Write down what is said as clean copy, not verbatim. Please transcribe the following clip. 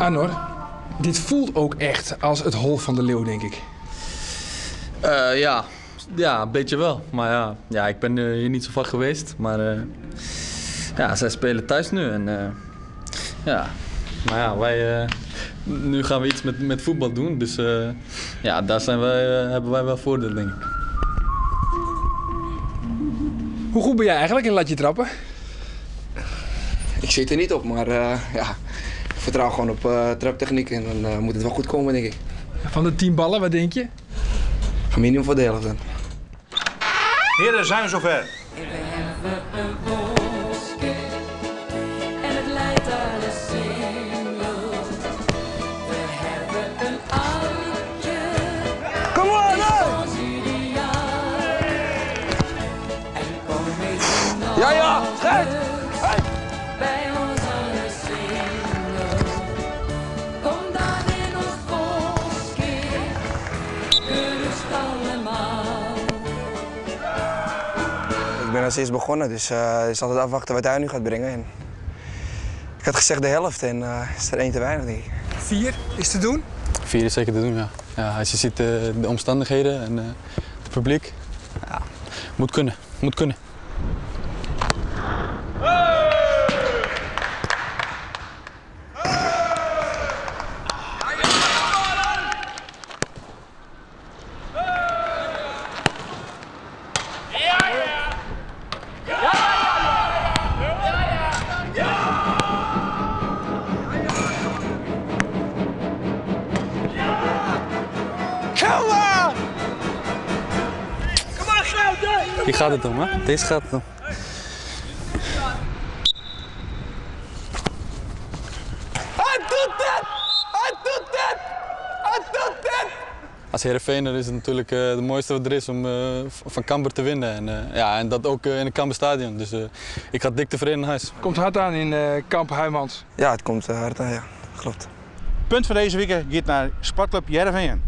Anor, dit voelt ook echt als het hol van de leeuw, denk ik. Ja, een beetje wel. Maar ja, ik ben hier niet zo vaak geweest. Maar ja, zij spelen thuis nu. En maar ja, nu gaan we iets met voetbal doen. Dus ja, daar hebben wij wel voordeel, denk ik. Hoe goed ben jij eigenlijk in latje trappen? Ik zit er niet op, maar ja, ik vertrouw gewoon op traptechniek en dan moet het wel goed komen, denk ik. Van de 10 ballen, wat denk je? Minimum voor de helft dan. Heren, zijn we zover. We hebben een bosje en het leidt aan de singel. We hebben een oudje. Kom maar, Ons ideaal. En kom mee z'n Ja, schijt! bij ons aan de singel. Kom dan in ons bosje, gerust allemaal. Ik ben als eerst begonnen, dus het is altijd afwachten wat hij nu gaat brengen. En ik had gezegd de helft en is er 1 te weinig, denk ik. 4 is te doen. 4 is zeker te doen, ja. Ja, als je ziet de omstandigheden en het publiek. Ja, moet kunnen, moet kunnen. Hier gaat het om, hè? Deze gaat het om. Hij doet het! Hij doet het! Hij doet het! Als Heerenveener is het natuurlijk het mooiste wat er is om van Cambuur te winnen. En, ja, en dat ook in het Cambuurstadion. Dus ik ga dik tevreden naar huis. Komt hard aan in kamp Huijmans. Ja, het komt hard aan, ja. Klopt. Punt van deze week gaat naar Sportclub Heerenveen.